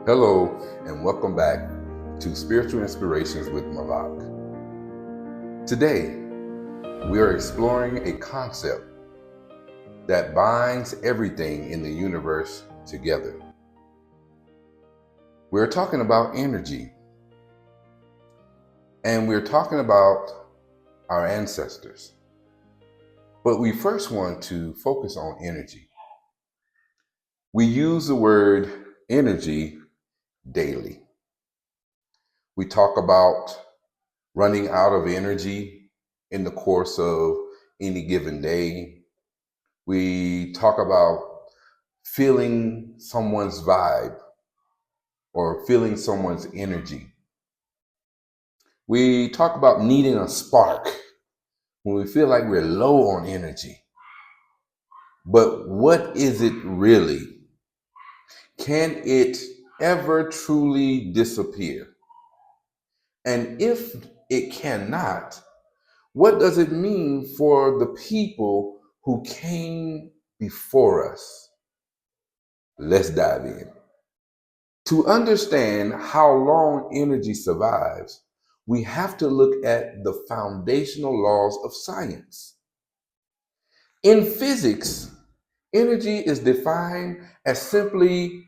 Hello, and welcome back to Spiritual Inspirations with Malak. Today, we are exploring a concept that binds everything in the universe together. We're talking about energy, and we're talking about our ancestors. But we first want to focus on energy. We use the word energy daily. We talk about running out of energy in the course of any given day. We talk about feeling someone's vibe or feeling someone's energy. We talk about needing a spark when we feel like we're low on energy. But what is it really? Can it ever truly disappear? And if it cannot, what does it mean for the people who came before us? Let's dive in. To understand how long energy survives, we have to look at the foundational laws of science. In physics, energy is defined as simply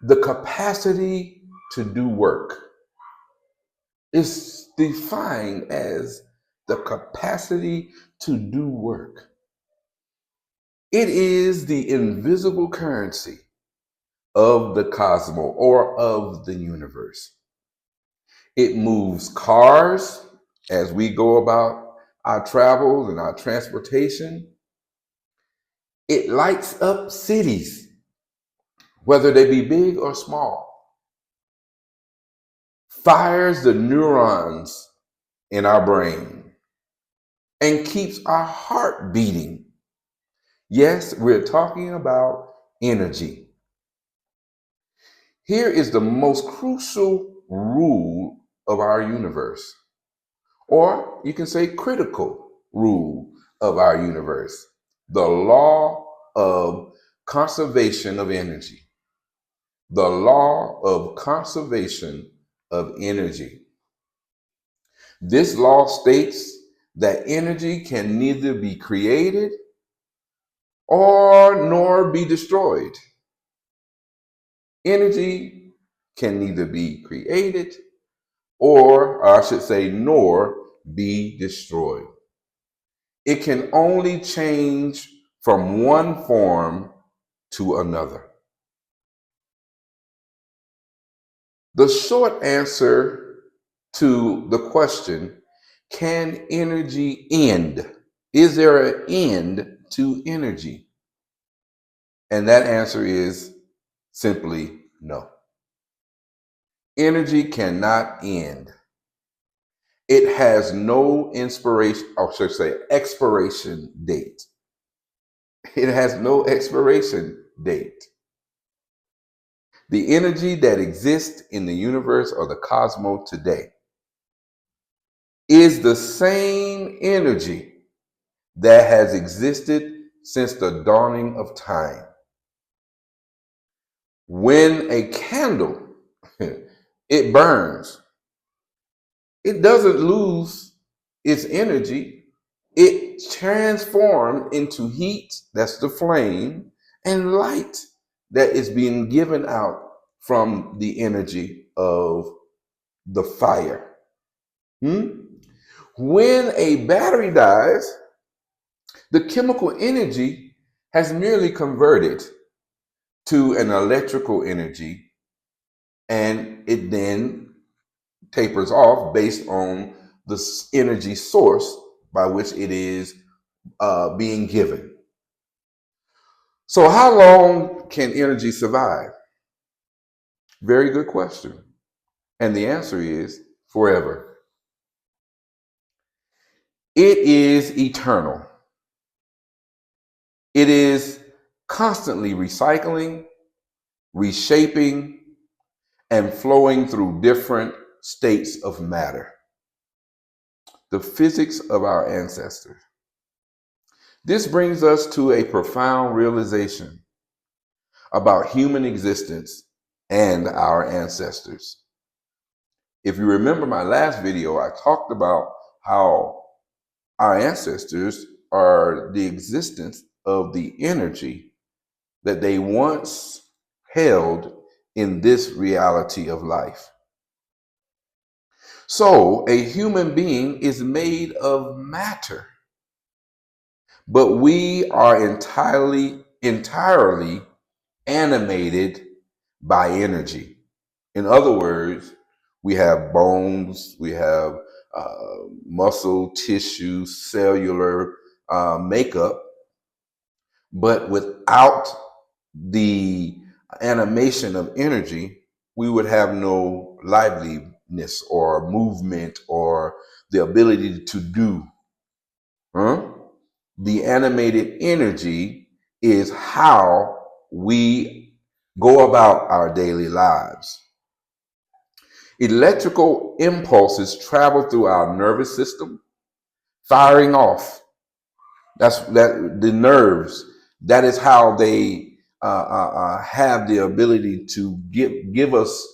the capacity to do work. It's defined as the capacity to do work. It is the invisible currency of the cosmos or of the universe. It moves cars as we go about our travels and our transportation. It lights up cities, whether they be big or small. Fires the neurons in our brain and keeps our heart beating. Yes, we're talking about energy. Here is the most crucial rule of our universe, or you can say critical rule of our universe, the law of conservation of energy. The law of conservation of energy. This law states that energy can neither be created or nor be destroyed. Energy can neither be created or I should say, nor be destroyed. It can only change from one form to another. The short answer to the question, can energy end? Is there an end to energy? And that answer is simply no. Energy cannot end. It has no expiration date. It has no expiration date. The energy that exists in the universe or the cosmos today is the same energy that has existed since the dawning of time. When a candle, it burns, it doesn't lose its energy. It transforms into heat, that's the flame, and light that is being given out from the energy of the fire. When a battery dies, the chemical energy has merely converted to an electrical energy, and it then tapers off based on the energy source by which it is being given. So how long can energy survive? Very good question. And the answer is forever. It is eternal. It is constantly recycling, reshaping, and flowing through different states of matter. The physics of our ancestors. This brings us to a profound realization about human existence and our ancestors. If you remember my last video, I talked about how our ancestors are the existence of the energy that they once held in this reality of life. So a human being is made of matter, but we are entirely animated by energy. In other words, we have bones, we have muscle, tissue, cellular makeup, but without the animation of energy, we would have no liveliness or movement or the ability to do. Huh? The animated energy is how we go about our daily lives. Electrical impulses travel through our nervous system, firing off. That's the nerves. That is how they have the ability to give us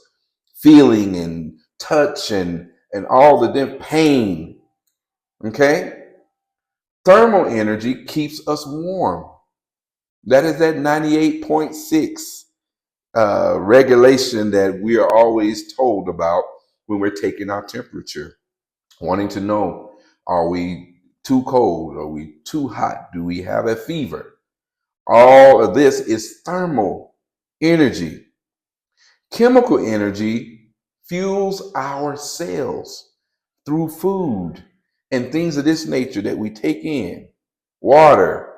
feeling and touch and all the pain. Okay, thermal energy keeps us warm. That is that 98.6 regulation that we are always told about when we're taking our temperature, wanting to know, are we too cold? Are we too hot? Do we have a fever? All of this is thermal energy. Chemical energy fuels our cells through food and things of this nature that we take in, water,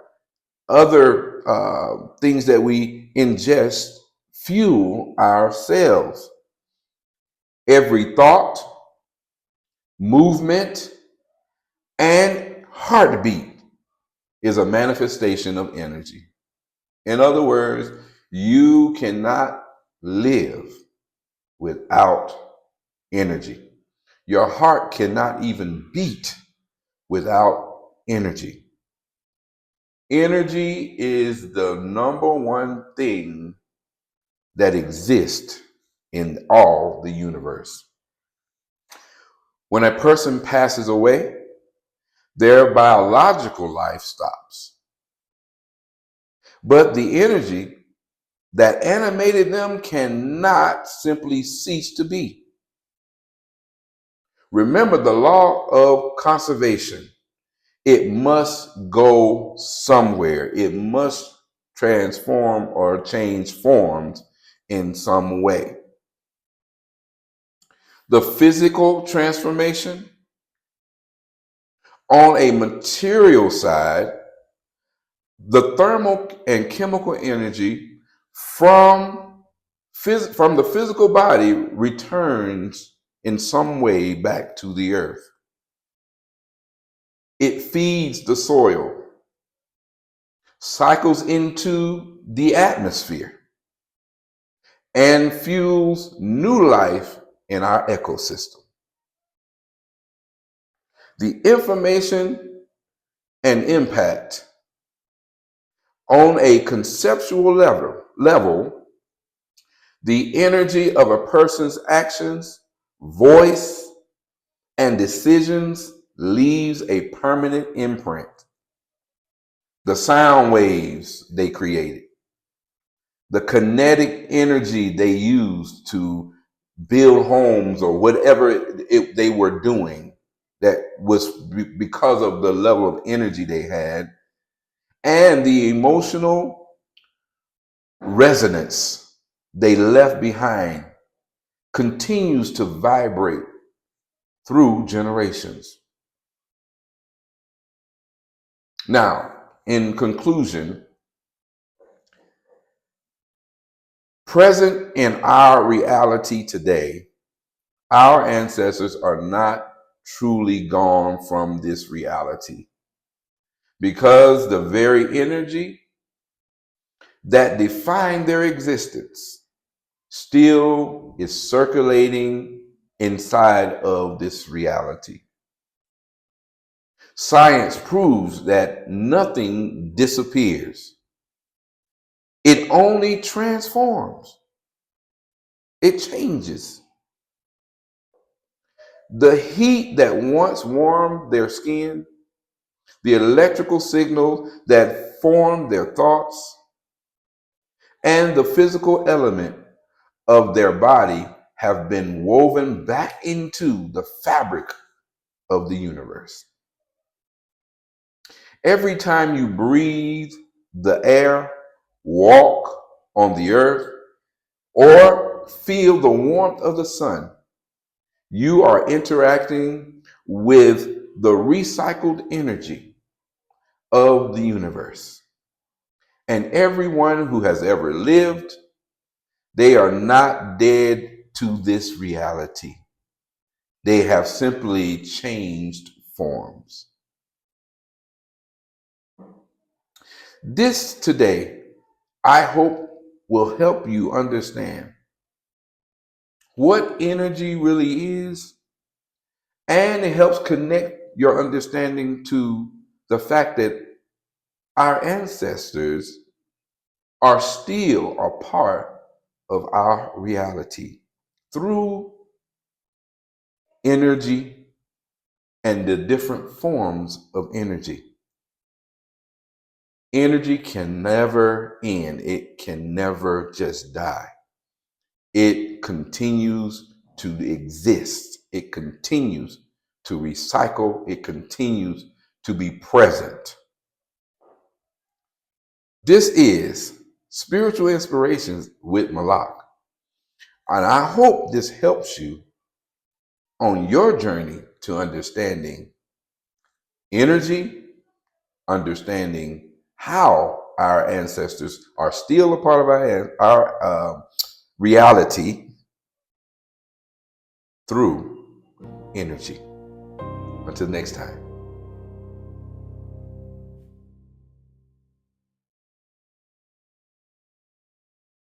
other things that we ingest fuel our cells. Every thought, movement, and heartbeat is a manifestation of energy. In other words, you cannot live without energy. Your heart cannot even beat without energy. Energy is the number one thing that exists in all the universe. When a person passes away, their biological life stops. But the energy that animated them cannot simply cease to be. Remember the law of conservation. It must go somewhere. It must transform or change forms in some way. The physical transformation on a material side, the thermal and chemical energy from the physical body returns in some way back to the earth. It feeds the soil, cycles into the atmosphere, and fuels new life in our ecosystem. The information and impact on a conceptual level, the energy of a person's actions, voice, and decisions leaves a permanent imprint. The sound waves they created, the kinetic energy they used to build homes or whatever they were doing, that was because of the level of energy they had, and the emotional resonance they left behind continues to vibrate through generations. Now, in conclusion, present in our reality today, our ancestors are not truly gone from this reality, because the very energy that defined their existence still is circulating inside of this reality. Science proves that nothing disappears. It only transforms. It changes. The heat that once warmed their skin, the electrical signals that formed their thoughts, and the physical element of their body have been woven back into the fabric of the universe. Every time you breathe the air, walk on the earth, or feel the warmth of the sun, you are interacting with the recycled energy of the universe. And everyone who has ever lived, they are not dead to this reality. They have simply changed forms. This today, I hope, will help you understand what energy really is, and it helps connect your understanding to the fact that our ancestors are still a part of our reality through energy and the different forms of energy. Energy can never end. It can never just die. It continues to exist. It continues to recycle. It continues to be present. This is Spiritual Inspirations with Malak. And I hope this helps you on your journey to understanding energy, understanding how our ancestors are still a part of our reality through energy. Until next time.